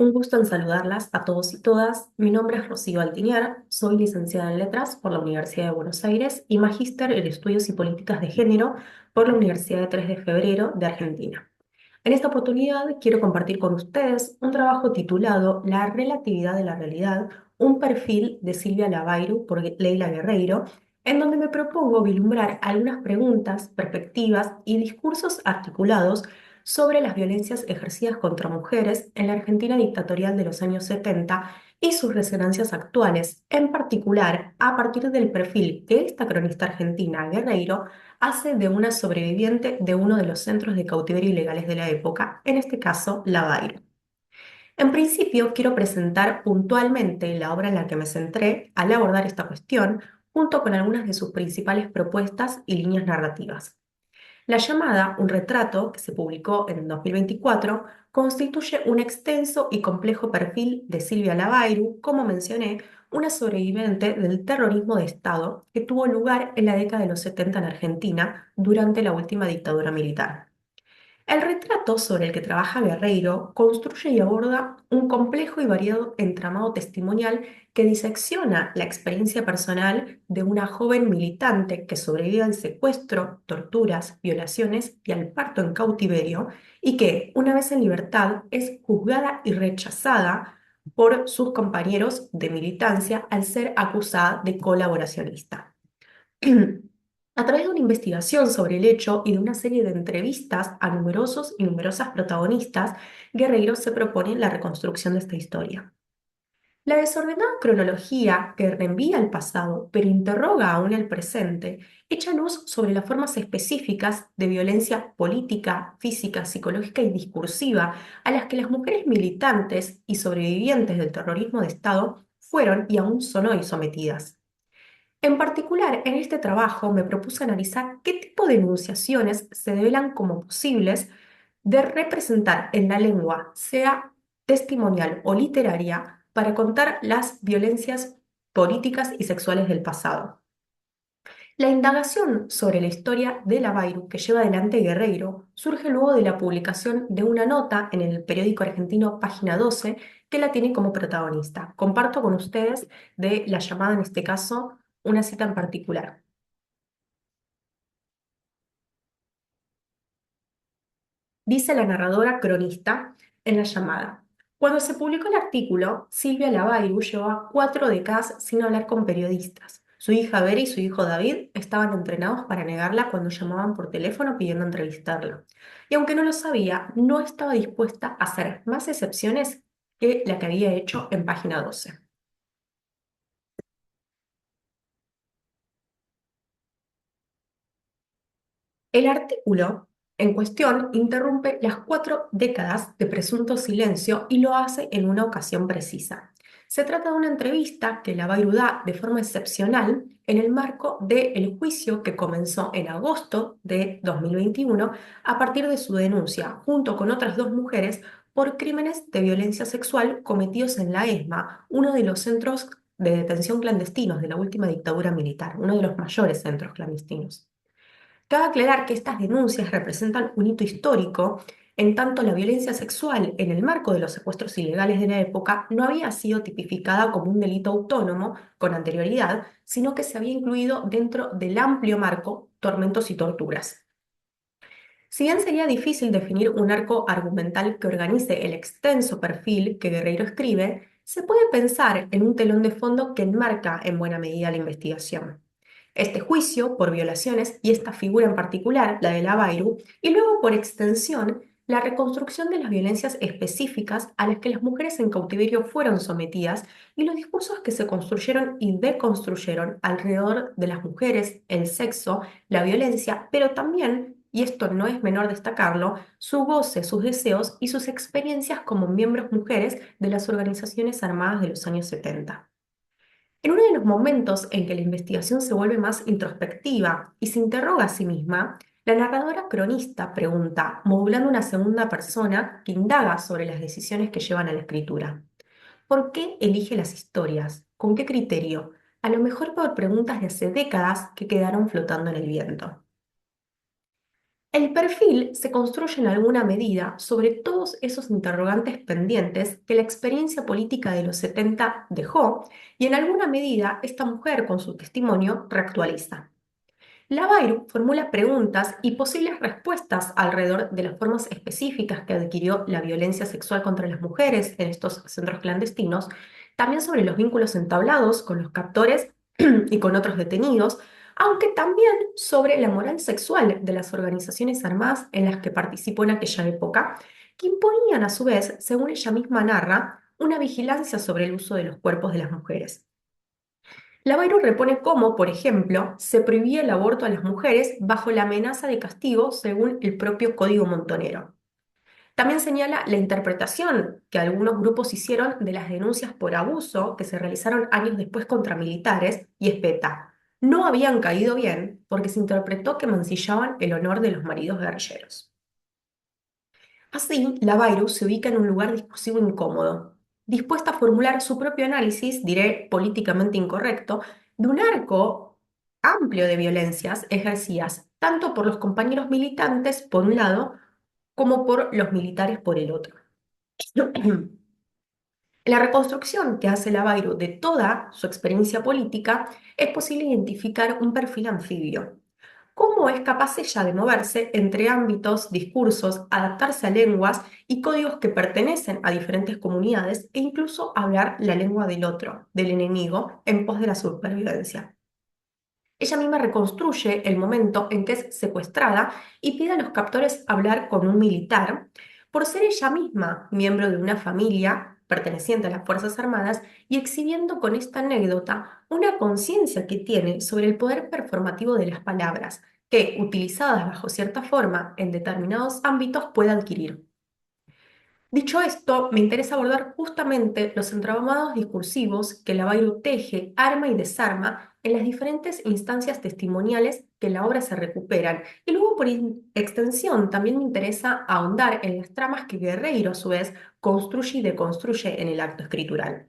Un gusto en saludarlas a todos y todas. Mi nombre es Rocío Altiñar, soy licenciada en Letras por la Universidad de Buenos Aires y magíster en Estudios y Políticas de Género por la Universidad de 3 de Febrero de Argentina. En esta oportunidad quiero compartir con ustedes un trabajo titulado La relatividad de la realidad, un perfil de Silvia Lavairu por Leila Guerreiro, en donde me propongo vislumbrar algunas preguntas, perspectivas y discursos articulados sobre las violencias ejercidas contra mujeres en la Argentina dictatorial de los años 70 y sus resonancias actuales, en particular a partir del perfil que esta cronista argentina, Guerreiro, hace de una sobreviviente de uno de los centros de cautiverio ilegales de la época, en este caso, Lavairo. En principio, quiero presentar puntualmente la obra en la que me centré al abordar esta cuestión, junto con algunas de sus principales propuestas y líneas narrativas. La llamada, un retrato, que se publicó en 2024, constituye un extenso y complejo perfil de Silvia Lavairu, como mencioné, una sobreviviente del terrorismo de Estado que tuvo lugar en la década de los 70 en Argentina durante la última dictadura militar. El retrato sobre el que trabaja Guerreiro construye y aborda un complejo y variado entramado testimonial que disecciona la experiencia personal de una joven militante que sobrevive al secuestro, torturas, violaciones y al parto en cautiverio y que, una vez en libertad, es juzgada y rechazada por sus compañeros de militancia al ser acusada de colaboracionista. A través de una investigación sobre el hecho y de una serie de entrevistas a numerosos y numerosas protagonistas, Guerreiro se propone la reconstrucción de esta historia. La desordenada cronología que reenvía al pasado, pero interroga aún el presente, echa luz sobre las formas específicas de violencia política, física, psicológica y discursiva a las que las mujeres militantes y sobrevivientes del terrorismo de Estado fueron y aún son hoy sometidas. En particular, en este trabajo me propuse analizar qué tipo de enunciaciones se develan como posibles de representar en la lengua, sea testimonial o literaria, para contar las violencias políticas y sexuales del pasado. La indagación sobre la historia de Lavairo que lleva adelante Guerreiro surge luego de la publicación de una nota en el periódico argentino Página 12 que la tiene como protagonista. Comparto con ustedes de la llamada, en este caso, una cita en particular. Dice la narradora cronista en la llamada. Cuando se publicó el artículo, Silvia Lavairu llevaba 4 décadas sin hablar con periodistas. Su hija Vera y su hijo David estaban entrenados para negarla cuando llamaban por teléfono pidiendo entrevistarla. Y aunque no lo sabía, no estaba dispuesta a hacer más excepciones que la que había hecho en Página 12. El artículo en cuestión interrumpe las 4 décadas de presunto silencio y lo hace en una ocasión precisa. Se trata de una entrevista que la da de forma excepcional en el marco del juicio que comenzó en agosto de 2021 a partir de su denuncia, junto con otras 2 mujeres, por crímenes de violencia sexual cometidos en la ESMA, uno de los centros de detención clandestinos de la última dictadura militar, uno de los mayores centros clandestinos. Cabe aclarar que estas denuncias representan un hito histórico, en tanto la violencia sexual en el marco de los secuestros ilegales de la época no había sido tipificada como un delito autónomo con anterioridad, sino que se había incluido dentro del amplio marco tormentos y torturas. Si bien sería difícil definir un arco argumental que organice el extenso perfil que Guerreiro escribe, se puede pensar en un telón de fondo que enmarca en buena medida la investigación. Este juicio por violaciones y esta figura en particular, la de Lavairu, y luego por extensión, la reconstrucción de las violencias específicas a las que las mujeres en cautiverio fueron sometidas y los discursos que se construyeron y deconstruyeron alrededor de las mujeres, el sexo, la violencia, pero también, y esto no es menor destacarlo, su goce, sus deseos y sus experiencias como miembros mujeres de las organizaciones armadas de los años 70. En uno de los momentos en que la investigación se vuelve más introspectiva y se interroga a sí misma, la narradora cronista pregunta, modulando una segunda persona que indaga sobre las decisiones que llevan a la escritura. ¿Por qué elige las historias? ¿Con qué criterio? A lo mejor por preguntas de hace décadas que quedaron flotando en el viento. El perfil se construye en alguna medida sobre todos esos interrogantes pendientes que la experiencia política de los 70 dejó y en alguna medida esta mujer con su testimonio reactualiza. Lavairu formula preguntas y posibles respuestas alrededor de las formas específicas que adquirió la violencia sexual contra las mujeres en estos centros clandestinos, también sobre los vínculos entablados con los captores y con otros detenidos, aunque también sobre la moral sexual de las organizaciones armadas en las que participó en aquella época, que imponían a su vez, según ella misma narra, una vigilancia sobre el uso de los cuerpos de las mujeres. Lavairo repone cómo, por ejemplo, se prohibía el aborto a las mujeres bajo la amenaza de castigo según el propio Código Montonero. También señala la interpretación que algunos grupos hicieron de las denuncias por abuso que se realizaron años después contra militares y espeta. No habían caído bien porque se interpretó que mancillaban el honor de los maridos guerrilleros. Así, la Virus se ubica en un lugar discursivo incómodo, dispuesta a formular su propio análisis, diré políticamente incorrecto, de un arco amplio de violencias ejercidas tanto por los compañeros militantes por un lado, como por los militares por el otro. En la reconstrucción que hace Lavairu de toda su experiencia política, es posible identificar un perfil anfibio. ¿Cómo es capaz ella de moverse entre ámbitos, discursos, adaptarse a lenguas y códigos que pertenecen a diferentes comunidades e incluso hablar la lengua del otro, del enemigo, en pos de la supervivencia? Ella misma reconstruye el momento en que es secuestrada y pide a los captores hablar con un militar por ser ella misma miembro de una familia perteneciente a las Fuerzas Armadas y exhibiendo con esta anécdota una conciencia que tiene sobre el poder performativo de las palabras, que, utilizadas bajo cierta forma en determinados ámbitos, puede adquirir. Dicho esto, me interesa abordar justamente los entramados discursivos que Lavairu teje, arma y desarma en las diferentes instancias testimoniales que en la obra se recuperan. Y luego, por extensión, también me interesa ahondar en las tramas que Guerreiro, a su vez, construye y deconstruye en el acto escritural.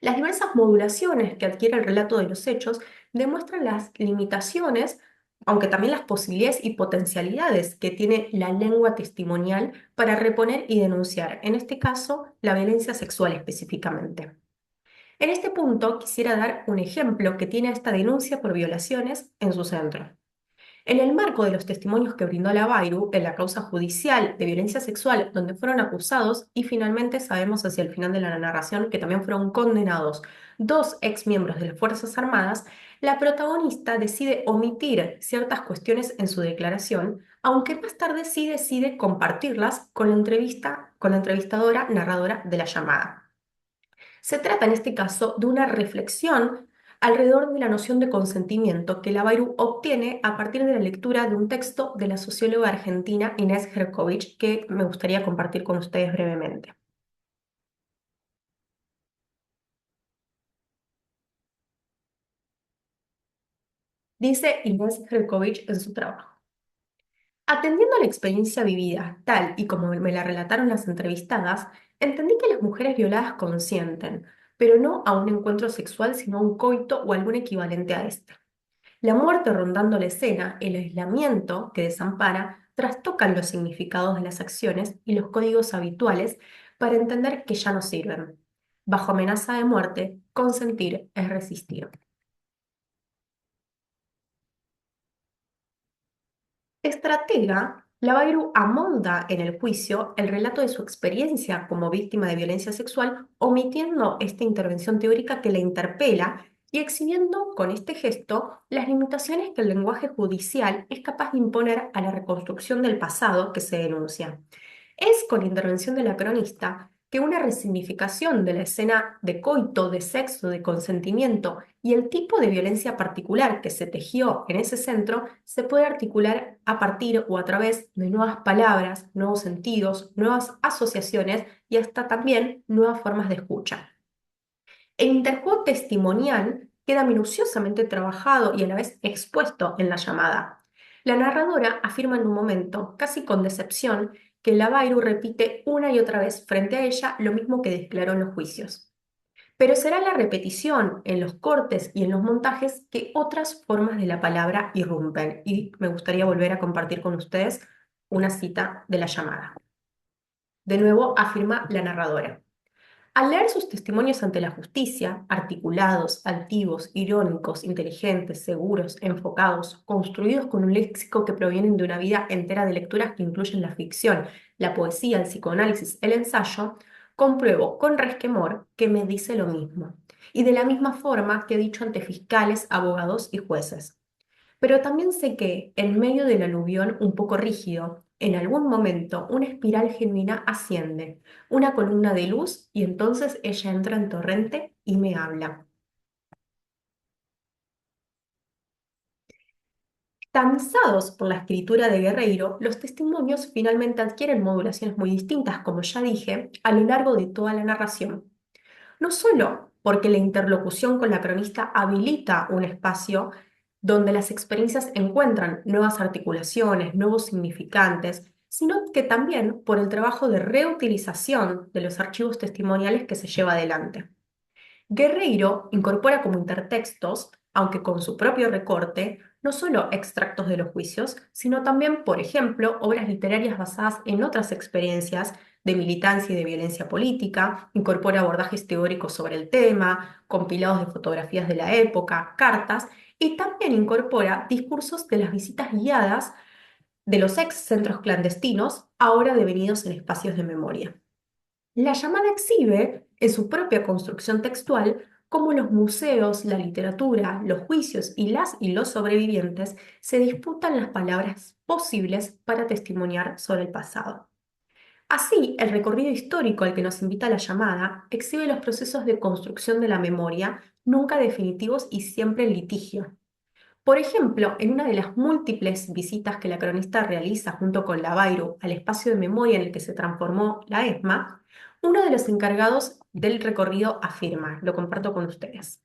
Las diversas modulaciones que adquiere el relato de los hechos demuestran las limitaciones, aunque también las posibilidades y potencialidades que tiene la lengua testimonial para reponer y denunciar, en este caso, la violencia sexual específicamente. En este punto quisiera dar un ejemplo que tiene esta denuncia por violaciones en su centro. En el marco de los testimonios que brindó la Bairu en la causa judicial de violencia sexual, donde fueron acusados y finalmente sabemos hacia el final de la narración que también fueron condenados dos exmiembros de las Fuerzas Armadas, la protagonista decide omitir ciertas cuestiones en su declaración, aunque más tarde sí decide compartirlas con con la entrevistadora narradora de la llamada. Se trata en este caso de una reflexión alrededor de la noción de consentimiento que Lavairu obtiene a partir de la lectura de un texto de la socióloga argentina Inés Herkovich que me gustaría compartir con ustedes brevemente. Dice Inés Herkovich en su trabajo. Atendiendo a la experiencia vivida, tal y como me la relataron las entrevistadas, entendí que las mujeres violadas consienten, pero no a un encuentro sexual, sino a un coito o algún equivalente a este. La muerte rondando la escena, el aislamiento que desampara, trastocan los significados de las acciones y los códigos habituales para entender que ya no sirven. Bajo amenaza de muerte, consentir es resistir. Estratega, Lavairu amolda en el juicio el relato de su experiencia como víctima de violencia sexual, omitiendo esta intervención teórica que la interpela y exhibiendo con este gesto las limitaciones que el lenguaje judicial es capaz de imponer a la reconstrucción del pasado que se denuncia. Es con la intervención de la cronista que una resignificación de la escena de coito, de sexo, de consentimiento y el tipo de violencia particular que se tejió en ese centro se puede articular a partir o a través de nuevas palabras, nuevos sentidos, nuevas asociaciones y hasta también nuevas formas de escucha. El interjuego testimonial queda minuciosamente trabajado y a la vez expuesto en la llamada. La narradora afirma en un momento, casi con decepción, que Lavairu repite una y otra vez frente a ella lo mismo que declaró en los juicios. Pero será la repetición en los cortes y en los montajes que otras formas de la palabra irrumpen. Y me gustaría volver a compartir con ustedes una cita de la llamada. De nuevo, afirma la narradora. Al leer sus testimonios ante la justicia, articulados, altivos, irónicos, inteligentes, seguros, enfocados, construidos con un léxico que provienen de una vida entera de lecturas que incluyen la ficción, la poesía, el psicoanálisis, el ensayo, compruebo con resquemor que me dice lo mismo, y de la misma forma que he dicho ante fiscales, abogados y jueces. Pero también sé que, en medio del aluvión un poco rígido, en algún momento una espiral genuina asciende, una columna de luz, y entonces ella entra en torrente y me habla. Cansados por la escritura de Guerreiro, los testimonios finalmente adquieren modulaciones muy distintas, como ya dije, a lo largo de toda la narración. No solo porque la interlocución con la cronista habilita un espacio donde las experiencias encuentran nuevas articulaciones, nuevos significantes, sino que también por el trabajo de reutilización de los archivos testimoniales que se lleva adelante. Guerreiro incorpora como intertextos, aunque con su propio recorte, no solo extractos de los juicios, sino también, por ejemplo, obras literarias basadas en otras experiencias de militancia y de violencia política, incorpora abordajes teóricos sobre el tema, compilados de fotografías de la época, cartas, y también incorpora discursos de las visitas guiadas de los ex centros clandestinos, ahora devenidos en espacios de memoria. La llamada exhibe, en su propia construcción textual, cómo los museos, la literatura, los juicios y las y los sobrevivientes se disputan las palabras posibles para testimoniar sobre el pasado. Así, el recorrido histórico al que nos invita la llamada exhibe los procesos de construcción de la memoria, nunca definitivos y siempre en litigio. Por ejemplo, en una de las múltiples visitas que la cronista realiza junto con la Bairro al espacio de memoria en el que se transformó la ESMA, uno de los encargados del recorrido afirma, lo comparto con ustedes.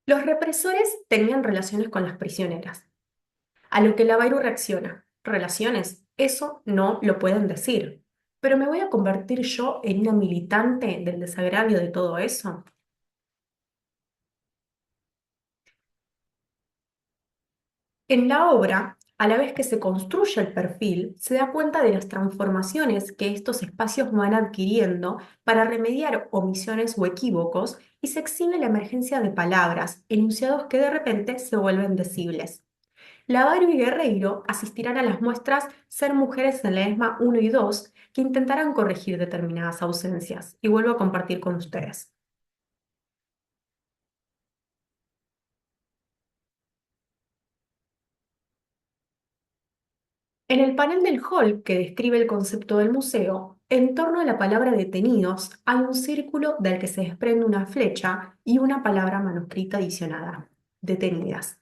Los represores tenían relaciones con las prisioneras, a lo que la Bairro reacciona. ¿Relaciones? Eso no lo pueden decir. ¿Pero me voy a convertir yo en una militante del desagravio de todo eso? En la obra, a la vez que se construye el perfil, se da cuenta de las transformaciones que estos espacios van adquiriendo para remediar omisiones o equívocos y se exhibe la emergencia de palabras, enunciados que de repente se vuelven decibles. Lavaro y Guerreiro asistirán a las muestras Ser mujeres en la ESMA 1 y 2, que intentarán corregir determinadas ausencias, y vuelvo a compartir con ustedes. En el panel del hall que describe el concepto del museo, en torno a la palabra detenidos hay un círculo del que se desprende una flecha y una palabra manuscrita adicionada, detenidas.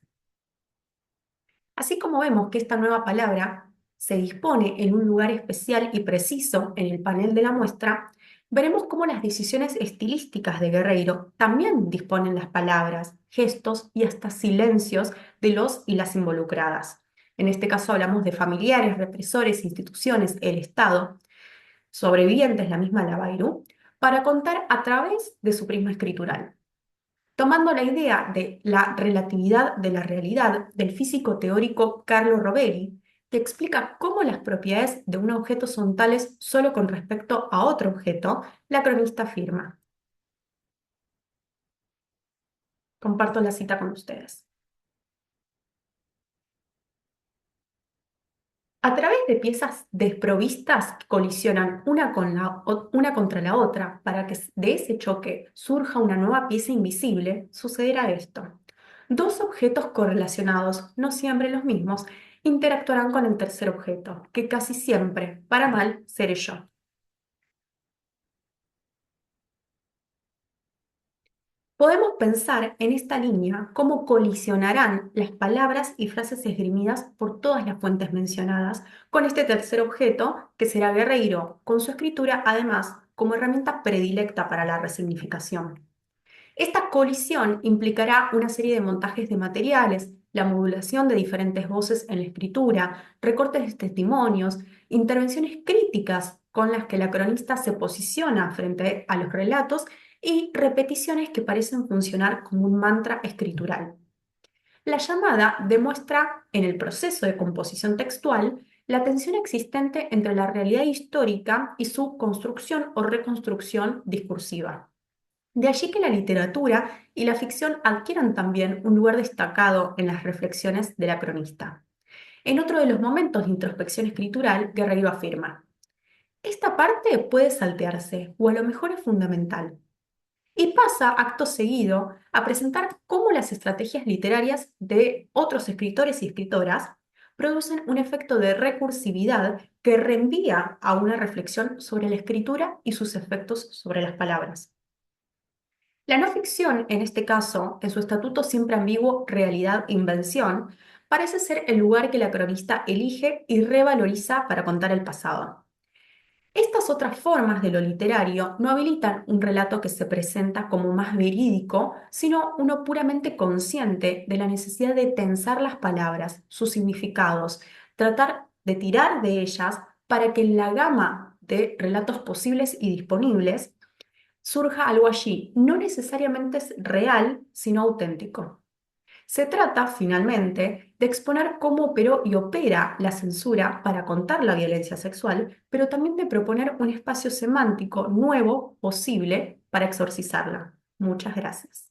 Así como vemos que esta nueva palabra se dispone en un lugar especial y preciso en el panel de la muestra, veremos cómo las decisiones estilísticas de Guerreiro también disponen las palabras, gestos y hasta silencios de los y las involucradas. En este caso hablamos de familiares, represores, instituciones, el Estado, sobrevivientes, la misma Lavairu, para contar a través de su prisma escritural. Tomando la idea de la relatividad de la realidad del físico teórico Carlo Rovelli, que explica cómo las propiedades de un objeto son tales solo con respecto a otro objeto, la cronista afirma. Comparto la cita con ustedes. A través de piezas desprovistas que colisionan una contra la otra para que de ese choque surja una nueva pieza invisible, sucederá esto. Dos objetos correlacionados, no siempre los mismos, interactuarán con el tercer objeto, que casi siempre, para mal, seré yo. Podemos pensar en esta línea cómo colisionarán las palabras y frases esgrimidas por todas las fuentes mencionadas con este tercer objeto, que será Guerreiro, con su escritura además como herramienta predilecta para la resignificación. Esta colisión implicará una serie de montajes de materiales, la modulación de diferentes voces en la escritura, recortes de testimonios, intervenciones críticas con las que la cronista se posiciona frente a los relatos y repeticiones que parecen funcionar como un mantra escritural. La llamada demuestra en el proceso de composición textual la tensión existente entre la realidad histórica y su construcción o reconstrucción discursiva. De allí que la literatura y la ficción adquieran también un lugar destacado en las reflexiones de la cronista. En otro de los momentos de introspección escritural, Guerreiro afirma: esta parte puede saltearse, o a lo mejor es fundamental. Y pasa, acto seguido, a presentar cómo las estrategias literarias de otros escritores y escritoras producen un efecto de recursividad que reenvía a una reflexión sobre la escritura y sus efectos sobre las palabras. La no ficción, en este caso, en su estatuto siempre ambiguo realidad-invención, parece ser el lugar que la cronista elige y revaloriza para contar el pasado. Estas otras formas de lo literario no habilitan un relato que se presenta como más verídico, sino uno puramente consciente de la necesidad de tensar las palabras, sus significados, tratar de tirar de ellas para que en la gama de relatos posibles y disponibles surja algo allí, no necesariamente es real, sino auténtico. Se trata, finalmente, de exponer cómo operó y opera la censura para contar la violencia sexual, pero también de proponer un espacio semántico nuevo, posible, para exorcizarla. Muchas gracias.